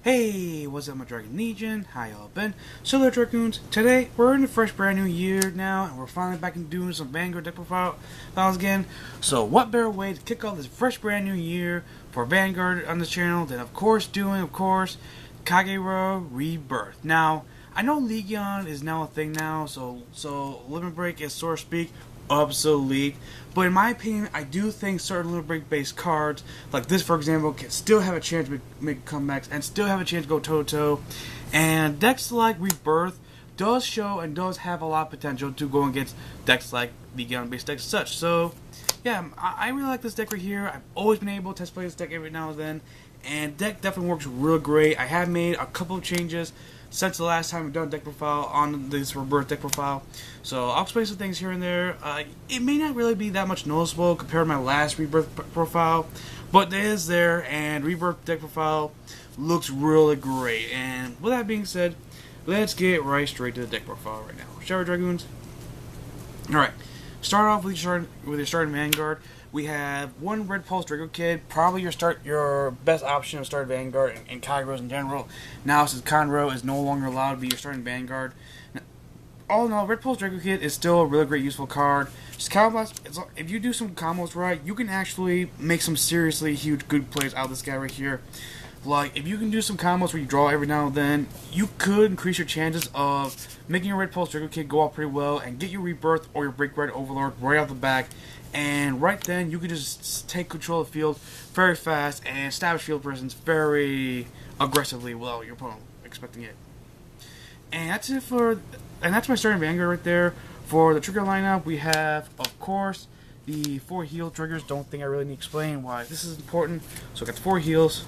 Hey, what's up my Dragon Legion? How y'all been? So there Dragoons, today we're in a fresh brand new year now and we're finally back in doing some Vanguard deck files again. So what better way to kick off this fresh brand new year for Vanguard on this channel than of course Kagero Rebirth. Now, I know Legion is now a thing now, so Limit Break is so to speak obsolete, but in my opinion I do think certain Limit Break based cards like this for example can still have a chance to make comebacks and still have a chance to go toe to toe, and decks like Rebirth does show and does have a lot of potential to go against decks like Legion based decks such. So yeah, I really like this deck right here. I've always been able to test play this deck every now and then, and deck definitely works real great. I have made a couple of changes since the last time we've done a deck profile on this Rebirth deck profile. So I'll explain some things here and there. It may not really be that much noticeable compared to my last Rebirth profile, but it is there, and Rebirth deck profile looks really great. And with that being said, let's get right straight to the deck profile right now. Shall we, Dragoons? Alright, start off with your starting Vanguard. We have one Red Pulse Draco Kid, probably your best option to start Vanguard and Kageros in general. Now since Conroe is no longer allowed to be your starting Vanguard. Now, all in all, Red Pulse Draco Kid is still a really great useful card. Just combos, if you do some combos right, you can actually make some seriously huge good plays out of this guy right here. Like, if you can do some combos where you draw every now and then, you could increase your chances of making your Red Pulse Draco Kid go out pretty well and get your Rebirth or your Break Red Overlord right off the back. And right then, you can just take control of the field very fast and establish field presence very aggressively without your opponent expecting it. And that's it that's my starting Vanguard right there. For the trigger lineup, we have, of course, the 4 heal triggers. Don't think I really need to explain why this is important. So I got the 4 heals.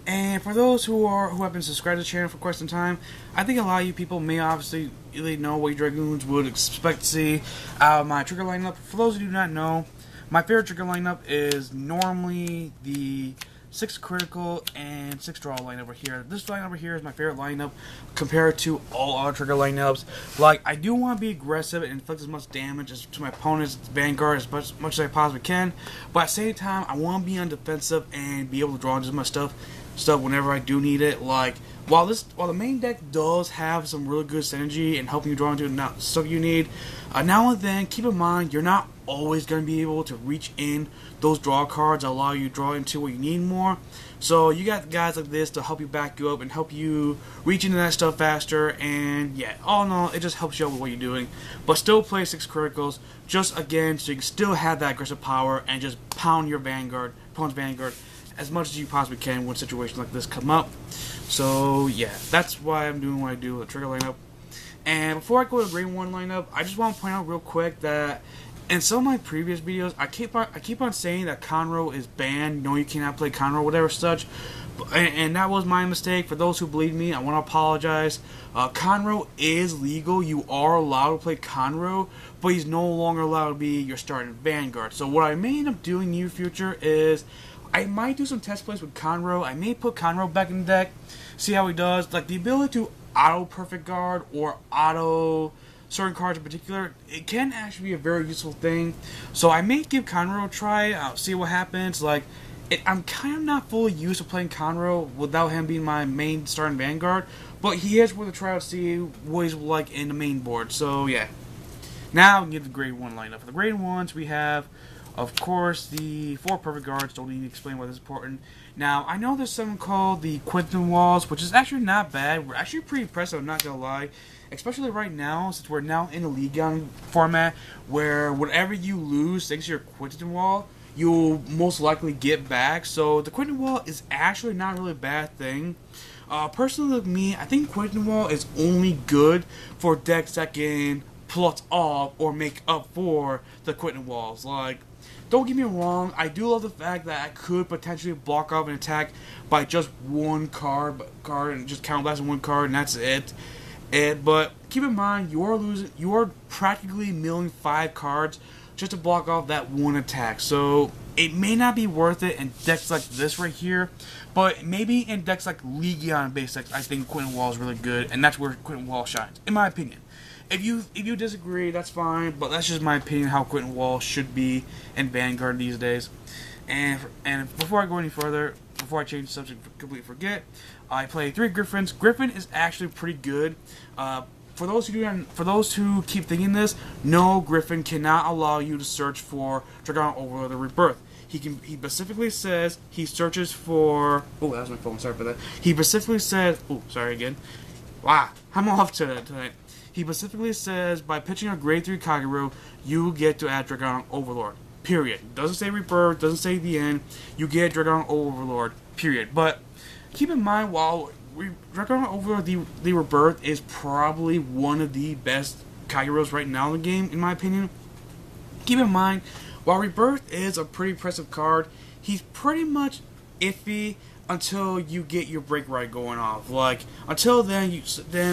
And for those who have been subscribed to the channel for quite some time, I think a lot of you people may obviously really know what you Dragoons would expect to see out of my trigger lineup. For those who do not know, my favorite trigger lineup is normally the 6 critical and 6 draw lineup over here. This lineup over here is my favorite lineup compared to all other trigger lineups. Like, I do want to be aggressive and inflict as much damage to my opponent's Vanguard as much as I possibly can, but at the same time, I want to be on defensive and be able to draw into my stuff whenever I do need it. Like, while the main deck does have some really good synergy and helping you draw into stuff you need, now and then keep in mind you're not always going to be able to reach in those draw cards that allow you to draw into what you need more. So you got guys like this to help you back you up and help you reach into that stuff faster. And yeah, all in all, it just helps you out with what you're doing. But still play 6 criticals, just again, so you can still have that aggressive power and just pound your opponent's Vanguard as much as you possibly can when situations like this come up. So yeah, that's why I'm doing what I do with the trigger lineup. And before I go to the grade 1 lineup, I just want to point out real quick that in some of my previous videos, I keep on saying that Conroe is banned. No, you cannot play Conroe, whatever such. And that was my mistake. For those who believe me, I want to apologize. Conroe is legal. You are allowed to play Conroe, but he's no longer allowed to be your starting Vanguard. So what I may end up doing in the future is I might do some test plays with Conroe. I may put Conroe back in the deck, see how he does. Like, the ability to auto Perfect Guard or auto certain cards in particular, it can actually be a very useful thing. So I may give Conroe a try, see what happens. Like, I'm kind of not fully used to playing Conroe without him being my main starting Vanguard, but he is worth a try to see what he's like in the main board. So yeah. Now we can get the grade 1 lineup. For the grade 1s, we have, of course, the 4 Perfect Guards. Don't need to explain why this is important. Now, I know there's something called the Quinton Walls, which is actually not bad. We're actually pretty impressed, I'm not going to lie. Especially right now, since we're now in the Legion format, where whatever you lose thanks to your Quinton Wall, you'll most likely get back. So the Quinton Wall is actually not really a bad thing. Personally, with me, I think Quinton Wall is only good for decks that can plus off or make up for the Quinton Walls. Like, don't get me wrong, I do love the fact that I could potentially block off an attack by just one card and just counterblasting one card, and that's it. But keep in mind, you are practically milling 5 cards just to block off that one attack. So it may not be worth it in decks like this right here, but maybe in decks like Legion based decks, I think Quinton Wall is really good, and that's where Quinton Wall shines, in my opinion. If you disagree, that's fine, but that's just my opinion how Quinton Wall should be in Vanguard these days. And before I go any further, before I change the subject, completely forget. I play 3 Griffins. Griffin is actually pretty good. For those who keep thinking this, no, Griffin cannot allow you to search for Dragon Overlord or Rebirth. He specifically says he searches for. Oh, that was my phone. Sorry for that. He specifically says. Oh, sorry again. Wow, I'm off tonight. He specifically says by pitching a grade 3 Kagero, you get to add Dragon Overlord. Period. Doesn't say Rebirth. Doesn't say the end. You get Dragon Overlord. Period. But keep in mind, while Dragon Overlord the Rebirth is probably one of the best Kageros right now in the game, in my opinion. Keep in mind, while Rebirth is a pretty impressive card, he's pretty much iffy until you get your break ride going off. Like, until then,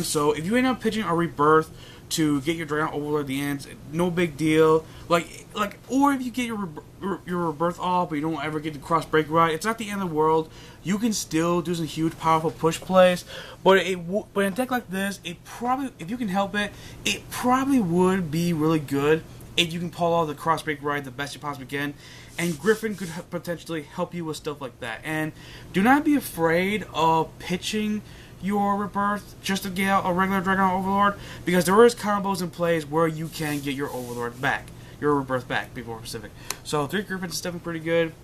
so if you end up pitching a Rebirth to get your Dragon Overlord at the end, no big deal. Or if you get your Rebirth off, but you don't ever get the cross break ride, it's not the end of the world. You can still do some huge, powerful push plays. But in a deck like this, it probably, if you can help it, it probably would be really good if you can pull off the cross break ride the best you possibly can. And Griffin could potentially help you with stuff like that. And do not be afraid of pitching your Rebirth just to get out a regular Dragon Overlord, because there is combos in plays where you can get your Overlord back, your Rebirth back before Pacific. So 3 Griffins is definitely pretty good.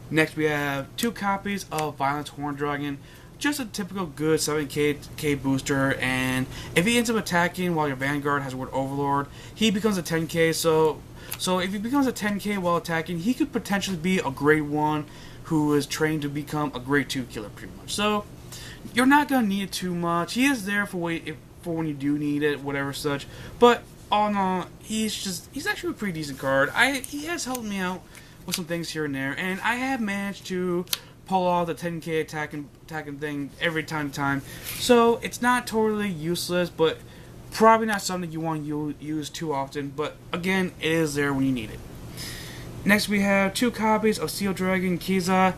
Next we have 2 copies of Violence Horn Dragon. Just a typical good 7k booster, and if he ends up attacking while your Vanguard has a word Overlord, he becomes a 10k. So if he becomes a 10k while attacking, he could potentially be a grade 1 who is trained to become a grade 2 killer pretty much. So you're not going to need it too much. He is there for when you do need it, whatever such. But all in all, he's actually a pretty decent card. He has helped me out with some things here and there, and I have managed to pull off the 10k attacking thing every time to time. So it's not totally useless, but probably not something you want to use too often. But again, it is there when you need it. Next we have 2 copies of Seal Dragon Kiza.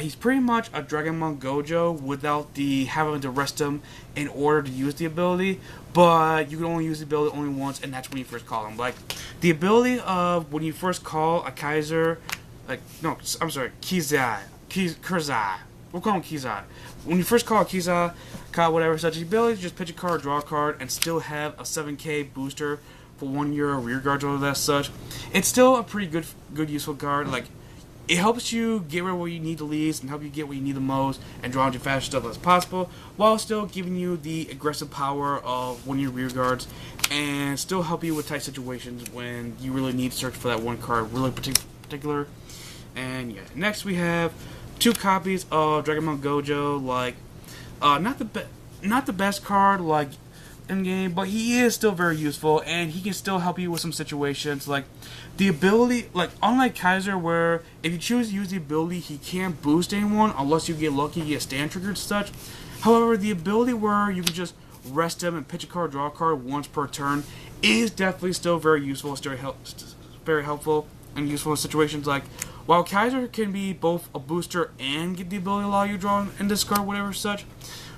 He's pretty much a Dragonmon Gojo without the having to rest him in order to use the ability, but you can only use the ability only once, and that's when you first call him. Like, the ability of when you first call a Kaiser, Kizai. We'll call him Kizai. When you first call a Kizai, whatever such, the ability to just pitch a card, draw a card, and still have a 7k booster for 1 year rear guard or that such. It's still a pretty good useful card. Like, it helps you get rid of what you need the least and help you get what you need the most and draw out your fastest stuff as possible, while still giving you the aggressive power of 1 year rear guards and still help you with tight situations when you really need to search for that one card really particular. And yeah, next we have 2 copies of Dragonmon Gojo. Like, not the best card like in game, but he is still very useful, and he can still help you with some situations. Like, the ability, like, unlike Kaiser, where if you choose to use the ability, he can't boost anyone unless you get lucky, you get stand triggered and such. However, the ability where you can just rest him and pitch a card, draw a card once per turn is definitely still very useful, still very helpful and useful in situations. Like, while Kaiser can be both a booster and get the ability to allow you to draw and discard whatever such,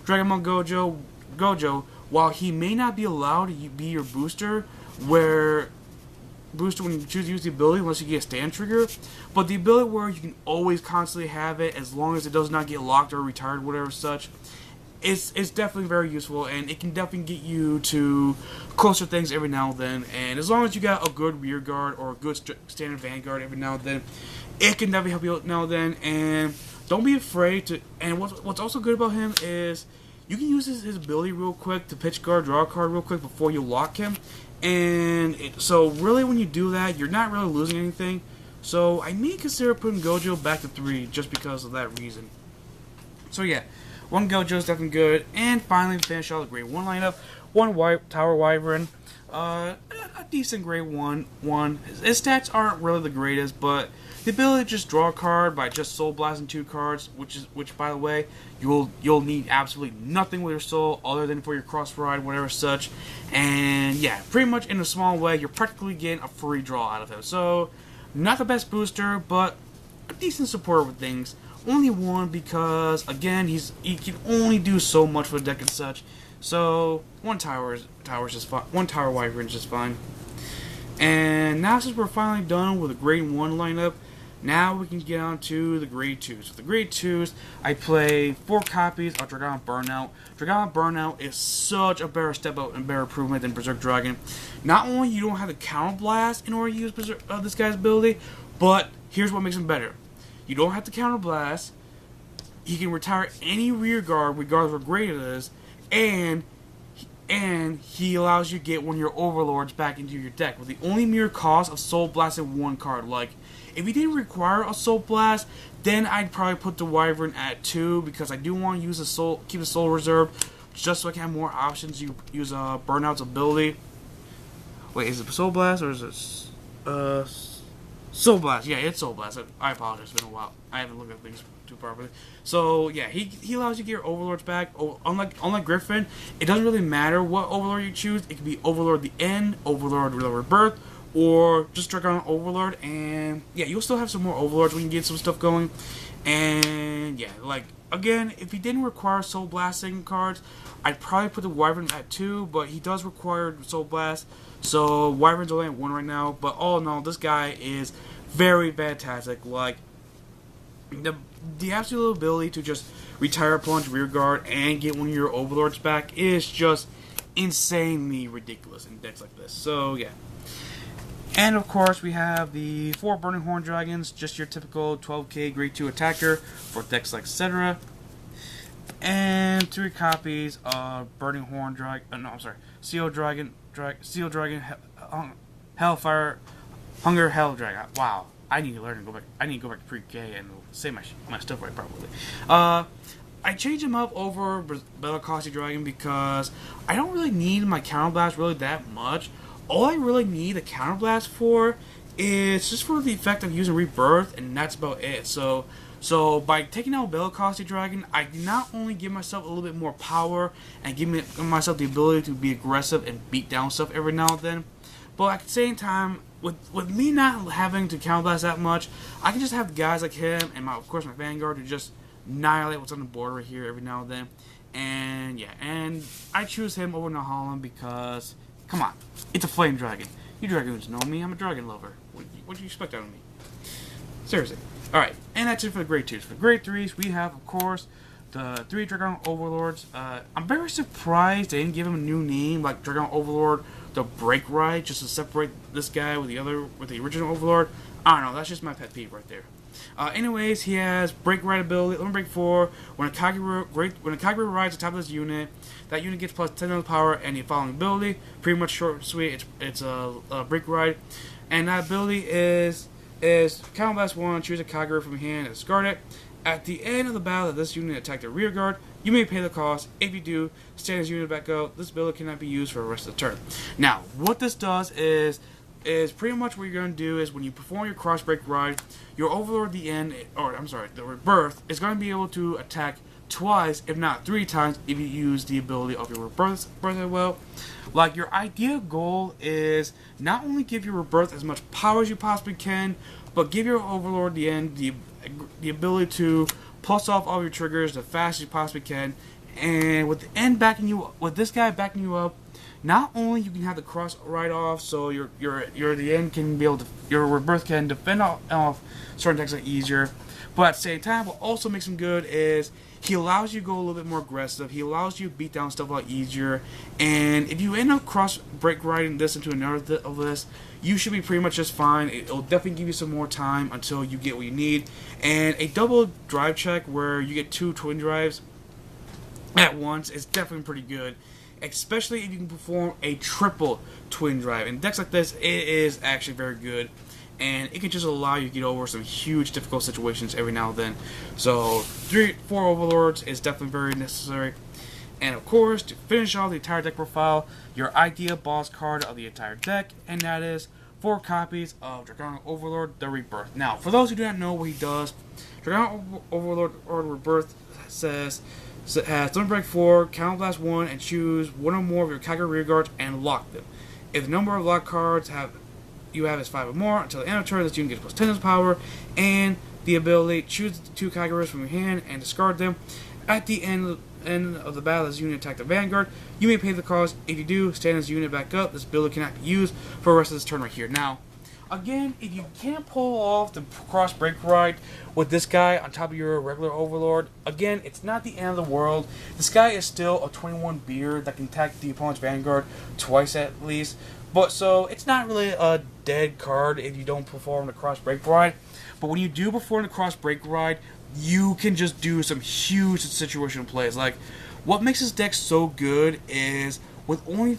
Dragonmon Gojo, while he may not be allowed to be your booster when you choose to use the ability unless you get a stand trigger, but the ability where you can always constantly have it as long as it does not get locked or retired, whatever such, it's definitely very useful, and it can definitely get you to closer things every now and then. And as long as you got a good rear guard or a good standard Vanguard every now and then, it can definitely help you out now and then. And don't be afraid to. And what's also good about him is you can use his ability real quick to pitch card, draw a card real quick before you lock him. And so really when you do that, you're not really losing anything. So I may consider putting Gojo back to 3 just because of that reason. So yeah, 1 Gojo is definitely good. And finally, to finish out the grade 1 lineup, 1 Tower Wyvern. A decent grade 1. His stats aren't really the greatest, but the ability to just draw a card by just soul blasting 2 cards, which by the way, you'll need absolutely nothing with your soul other than for your cross ride, whatever such. And yeah, pretty much in a small way, you're practically getting a free draw out of him. So not the best booster, but a decent supporter with things. Only 1 because again, he can only do so much for the deck and such. So 1 tower is just fine. 1 Tower Wyvern is just fine. And now since we're finally done with the grade 1 lineup, Now we can get on to the grade 2s. With the grade 2s, I play 4 copies of Dragon Burnout. Dragon Burnout is such a better step up and better improvement than Berserk Dragon. Not only you don't have the Counter Blast in order to use this guy's ability, but here's what makes him better. You don't have to Counter Blast. He can retire any rear guard regardless of what grade it is, and he allows you to get one of your overlords back into your deck with the only mere cost of Soul Blasting 1 card. Like, if he didn't require a Soul Blast, then I'd probably put the Wyvern at 2 because I do want to use keep the Soul Reserve just so I can have more options. You use Burnout's ability. Wait, is it Soul Blast or is it Soul Blast? Yeah, it's Soul Blast. I apologize. It's been a while. I haven't looked at things too properly. So yeah, he allows you to get your overlords back. Unlike Griffin, it doesn't really matter what overlord you choose. It can be Overlord the End, Overlord Rebirth, or just Dragon Overlord. And yeah, you'll still have some more overlords when you get some stuff going. And yeah, like again, if he didn't require Soul Blasting cards, I'd probably put the Wyvern at 2, but he does require Soul Blast. So Wyvern's only at 1 right now. But all in all, this guy is very fantastic. Like the absolute ability to just retire opponent's rear guard and get one of your overlords back is just insanely ridiculous in decks like this. So yeah. And of course we have the 4 Burning Horn Dragons, just your typical 12k grade 2 attacker for decks like etc. And 3 copies of Burning Horn Dragon, Seal Dragon, Hellfire, Hunger Hell Dragon. Wow. I need to learn and go back. I need to go back to pre-K and say my stuff right properly. I changed him up over Bellicossi Dragon because I don't really need my Counterblast really that much. All I really need a Counterblast for is just for the effect of using Rebirth, and that's about it. So by taking out Bellicossi Dragon, I not only give myself a little bit more power and give myself the ability to be aggressive and beat down stuff every now and then, but at the same time, with me not having to Counterblast that much, I can just have guys like him and of course my Vanguard to just annihilate what's on the board right here every now and then. And yeah, and I choose him over Nahalan because, come on, it's a Flame Dragon. You Dragoons know me, I'm a dragon lover. What do you expect out of me? Seriously. Alright, and that's it for the grade 2s. For the grade 3s, we have, of course, the 3 Dragon Overlords. I'm very surprised they didn't give him a new name like Dragon Overlord the Break Ride, just to separate this guy with the original Overlord. I don't know, that's just my pet peeve right there. Anyways, he has Break Ride ability. Let me break 4. When a Kagero rides atop this unit, that unit gets plus 10 of power and the following ability. Pretty much short and sweet. It's a Break Ride, and that ability is Counterblast 1. Choose a Kagero from your hand and discard it. At the end of the battle that this unit attacked a rear guard, you may pay the cost. If you do, stand his unit back out. This ability cannot be used for the rest of the turn. Now, what this does is pretty much what you're going to do is when you perform your cross break ride, your Overlord the Rebirth is going to be able to attack twice, if not 3 times, if you use the ability of your Rebirth as well. Like, your ideal goal is not only give your Rebirth as much power as you possibly can, but give your Overlord the ability to plus off all your triggers the fastest you possibly can. And with this guy backing you up, not only you can have the cross right off, so your the end can be able to, your Rebirth can defend off certain attacks like easier, but at the same time, what also makes him good is he allows you to go a little bit more aggressive. He allows you to beat down stuff a lot easier. And if you end up cross break riding this into another of this, you should be pretty much just fine. It'll definitely give you some more time until you get what you need. And a double drive check where you get 2 twin drives at once is definitely pretty good, especially if you can perform a triple twin drive. In decks like this, it is actually very good, and it can just allow you to get over some huge difficult situations every now and then. So 4 Overlords is definitely very necessary. And of course, to finish off the entire deck profile, your idea boss card of the entire deck, and that is 4 copies of Dragon Overlord the Rebirth. Now, for those who do not know what he does, Dragon Overlord or Rebirth has Limit Break 4, Counterblast 1, and choose one or more of your Kagero rear guards and lock them. If the number of lock cards you have is 5 or more, until the end of turn, this unit gets plus 10 as power, and the ability, choose the 2 Kageros from your hand and discard them. At the end of the battle, this unit attacked the Vanguard. You may pay the cost. If you do, stand this unit back up. This ability cannot be used for the rest of this turn right here. Now, Again, if you can't pull off the cross break ride with this guy on top of your regular Overlord, again, it's not the end of the world. This guy is still a 21 beard that can attack the opponent's Vanguard twice at least. But so it's not really a dead card if you don't perform the cross break ride. But when you do perform the cross break ride, you can just do some huge situational plays. Like, what makes this deck so good is unlike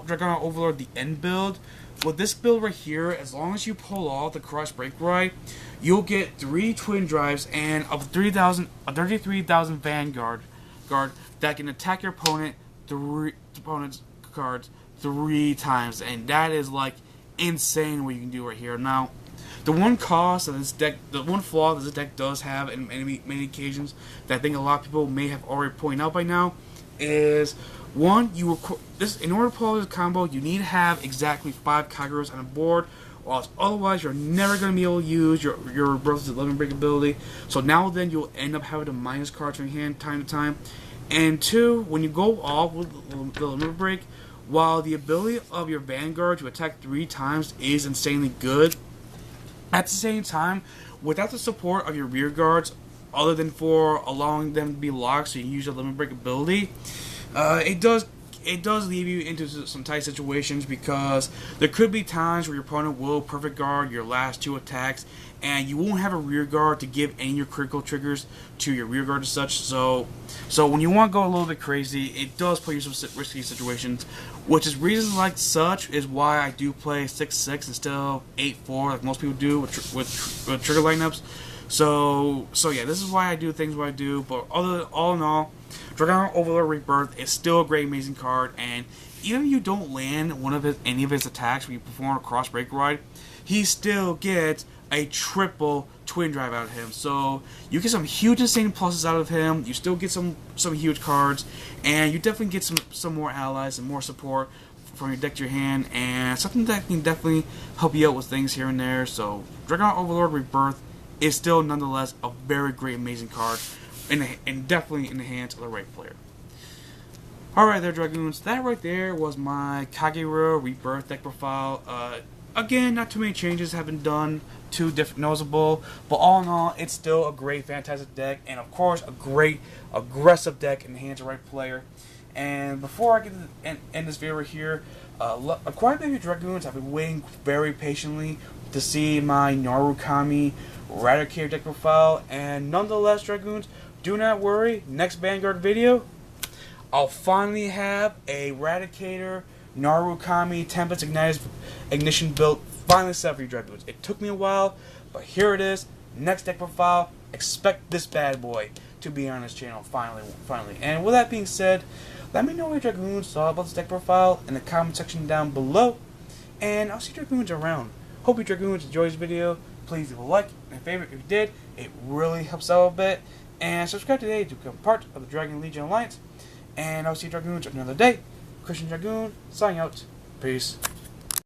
Dragon Overlord the end build, with this build right here, as long as you pull off the cross break ride, you'll get 3 twin drives and of 33,000 Vanguard that can attack your opponent's cards 3 times, and that is like insane what you can do right here. Now, the one cost of this deck, the one flaw that this deck does have in many occasions that I think a lot of people may have already pointed out by now is one, in order to pull off this combo, you need to have exactly 5 Kageros on the board, or else otherwise you're never going to be able to use your Brothers of Limit Break ability. So now then you'll end up having to minus cards from your hand time to time. And 2, when you go off with the Limit Break, while the ability of your Vanguard to attack 3 times is insanely good, at the same time, without the support of your rear guards, other than for allowing them to be locked so you can use your Limit Break ability, it does leave you into some tight situations, because there could be times where your opponent will perfect guard your last 2 attacks, and you won't have a rear guard to give any of your critical triggers to your rear guard as such. So when you want to go a little bit crazy, it does put you in some risky situations, which is reasons like such is why I do play 6-6 instead of 8-4 like most people do with trigger lineups. So yeah, this is why I do things what I do. But all in all, Dragon Overlord Rebirth is still a great, amazing card, and even if you don't land any of his attacks when you perform a cross break ride, he still gets a triple twin drive out of him. So you get some huge, insane pluses out of him. You still get some huge cards, and you definitely get some more allies and more support from your deck to your hand, and something that can definitely help you out with things here and there. So Dragon Overlord Rebirth is still nonetheless a very great, amazing card, and definitely in the hands of the right player. Alright there, Dragoons, that right there was my Kagero Rebirth deck profile. Again, not too many changes have been done, too noticeable, but all in all, it's still a great, fantastic deck, and of course, a great, aggressive deck in the hands of the right player. And before I get to end this video right here, quite a few Dragoons have been waiting very patiently to see my Narukami Radicator deck profile, and nonetheless, Dragoons, do not worry, next Vanguard video, I'll finally have a Radicator Narukami Tempest Ignition build finally set for you, Dragoons. It took me a while, but here it is, next deck profile. Expect this bad boy to be on this channel finally. And with that being said, let me know what Dragoons thought about this deck profile in the comment section down below, and I'll see Dragoons around. Hope you Dragoons enjoyed this video. Please leave a like and a favorite if you did. It really helps out a bit. And subscribe today to become part of the Dragon Legion Alliance. And I'll see you Dragoons another day. Christian Dragoon, signing out. Peace.